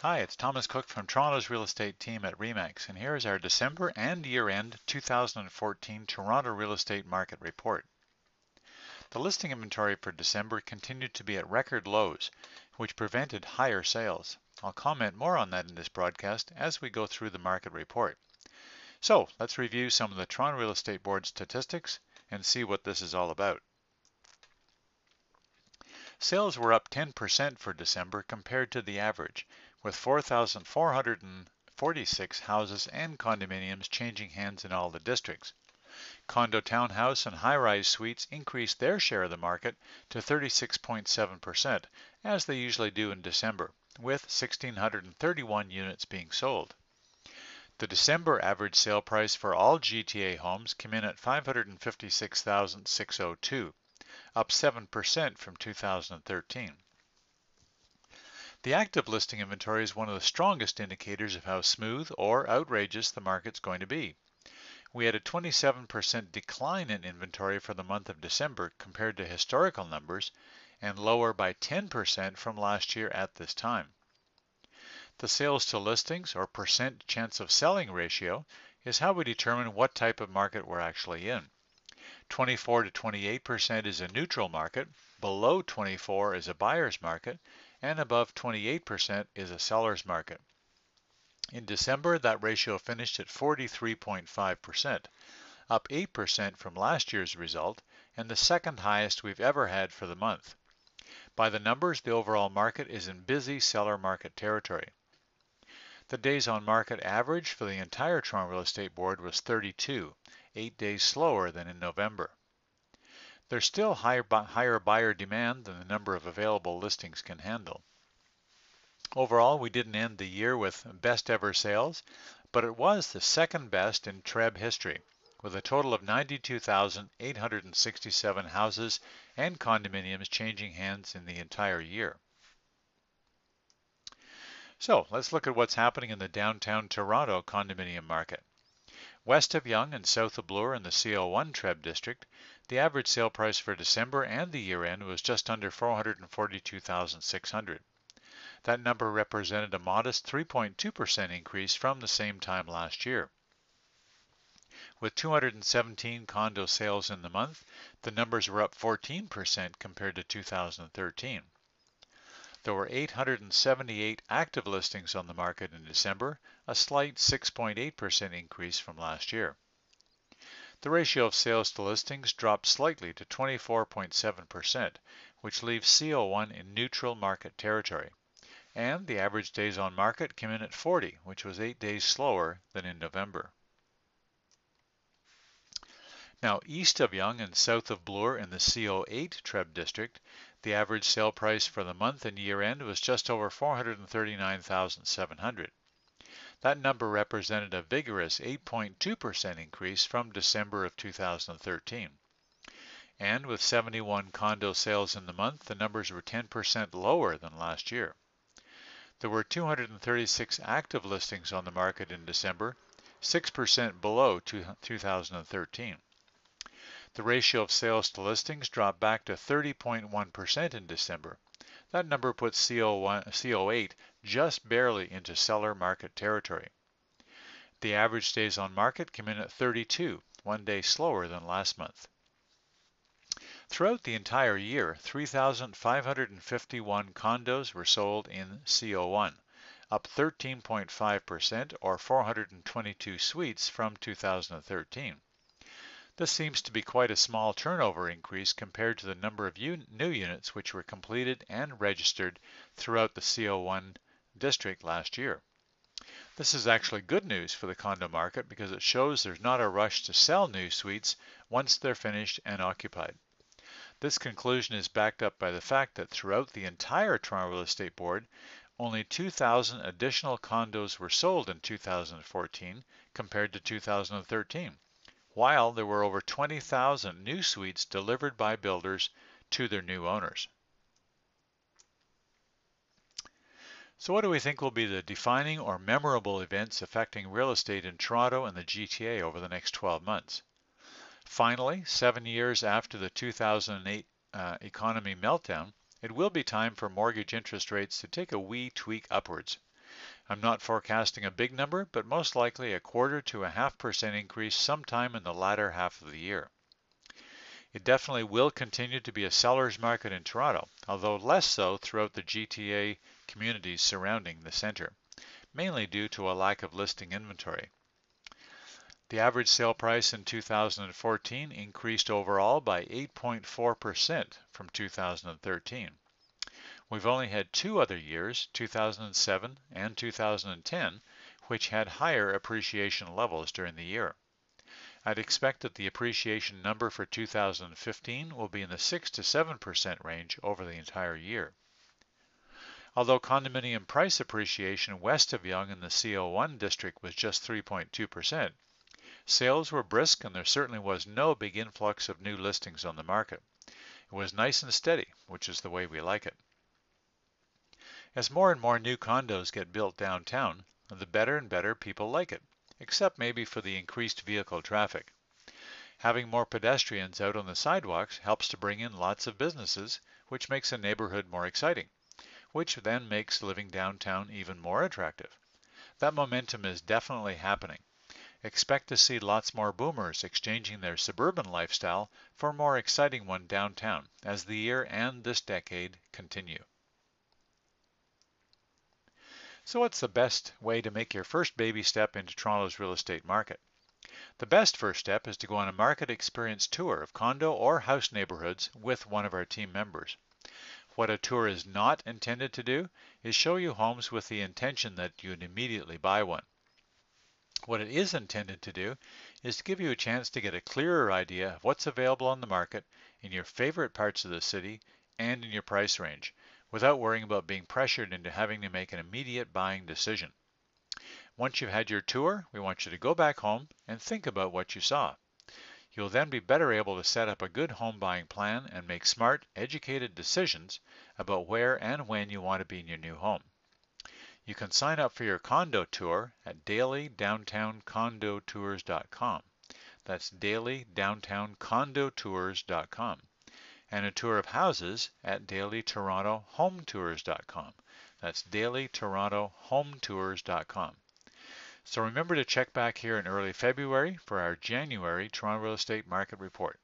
Hi, it's Thomas Cook from Toronto's real estate team at RE/MAX, and here is our December and year-end 2014 Toronto real estate market report. The listing inventory for December continued to be at record lows, which prevented higher sales. I'll comment more on that in this broadcast as we go through the market report. So let's review some of the Toronto Real Estate Board statistics and see what this is all about. Sales were up 10% for December compared to the average, with 4,446 houses and condominiums changing hands in all the districts. Condo, townhouse, and high-rise suites increased their share of the market to 36.7%, as they usually do in December, with 1,631 units being sold. The December average sale price for all GTA homes came in at $556,602, up 7% from 2013. The active listing inventory is one of the strongest indicators of how smooth or outrageous the market's going to be. We had a 27% decline in inventory for the month of December compared to historical numbers, and lower by 10% from last year at this time. The sales to listings, or percent chance of selling ratio, is how we determine what type of market we're actually in. 24 to 28% is a neutral market, below 24 is a buyer's market, and above 28% is a seller's market. In December, that ratio finished at 43.5%, up 8% from last year's result, and the second highest we've ever had for the month. By the numbers, the overall market is in busy seller market territory. The days on market average for the entire Toronto Real Estate Board was 32, 8 days slower than in November. There's still higher buyer demand than the number of available listings can handle. Overall, we didn't end the year with best ever sales, but it was the second best in TREB history, with a total of 92,867 houses and condominiums changing hands in the entire year. So let's look at what's happening in the downtown Toronto condominium market. West of Yonge and south of Bloor in the CO1 TREB district, the average sale price for December and the year-end was just under $442,600. That number represented a modest 3.2% increase from the same time last year. With 217 condo sales in the month, the numbers were up 14% compared to 2013. There were 878 active listings on the market in December, a slight 6.8% increase from last year. The ratio of sales to listings dropped slightly to 24.7%, which leaves CO1 in neutral market territory. And the average days on market came in at 40, which was 8 days slower than in November. Now, east of Yonge and south of Bloor in the CO8 TREB district, the average sale price for the month and year-end was just over $439,700. That number represented a vigorous 8.2% increase from December of 2013. And with 71 condo sales in the month, the numbers were 10% lower than last year. There were 236 active listings on the market in December, 6% below 2013. The ratio of sales to listings dropped back to 30.1% in December. That number puts CO8 just barely into seller market territory. The average days on market came in at 32, 1 day slower than last month. Throughout the entire year, 3,551 condos were sold in CO1, up 13.5% or 422 suites from 2013. This seems to be quite a small turnover increase compared to the number of new units which were completed and registered throughout the CO1 district last year. This is actually good news for the condo market because it shows there's not a rush to sell new suites once they're finished and occupied. This conclusion is backed up by the fact that throughout the entire Toronto Real Estate Board, only 2,000 additional condos were sold in 2014 compared to 2013. While there were over 20,000 new suites delivered by builders to their new owners. So what do we think will be the defining or memorable events affecting real estate in Toronto and the GTA over the next 12 months? Finally, 7 years after the 2008 economy meltdown, it will be time for mortgage interest rates to take a wee tweak upwards. I'm not forecasting a big number, but most likely a 1/4 to 1/2% increase sometime in the latter half of the year. It definitely will continue to be a seller's market in Toronto, although less so throughout the GTA communities surrounding the centre, mainly due to a lack of listing inventory. The average sale price in 2014 increased overall by 8.4% from 2013. We've only had 2 other years, 2007 and 2010, which had higher appreciation levels during the year. I'd expect that the appreciation number for 2015 will be in the 6 to 7% range over the entire year. Although condominium price appreciation west of Yonge in the CO1 district was just 3.2%, sales were brisk and there certainly was no big influx of new listings on the market. It was nice and steady, which is the way we like it. As more and more new condos get built downtown, the better and better people like it, except maybe for the increased vehicle traffic. Having more pedestrians out on the sidewalks helps to bring in lots of businesses, which makes a neighborhood more exciting, which then makes living downtown even more attractive. That momentum is definitely happening. Expect to see lots more boomers exchanging their suburban lifestyle for a more exciting one downtown as the year and this decade continue. So what's the best way to make your first baby step into Toronto's real estate market? The best first step is to go on a market experience tour of condo or house neighborhoods with one of our team members. What a tour is not intended to do is show you homes with the intention that you'd immediately buy one. What it is intended to do is to give you a chance to get a clearer idea of what's available on the market in your favorite parts of the city and in your price range, without worrying about being pressured into having to make an immediate buying decision. Once you've had your tour, we want you to go back home and think about what you saw. You'll then be better able to set up a good home buying plan and make smart, educated decisions about where and when you want to be in your new home. You can sign up for your condo tour at dailydowntowncondotours.com. That's dailydowntowncondotours.com. And a tour of houses at dailytorontohometours.com. That's dailytorontohometours.com. So remember to check back here in early February for our January Toronto Real Estate Market Report.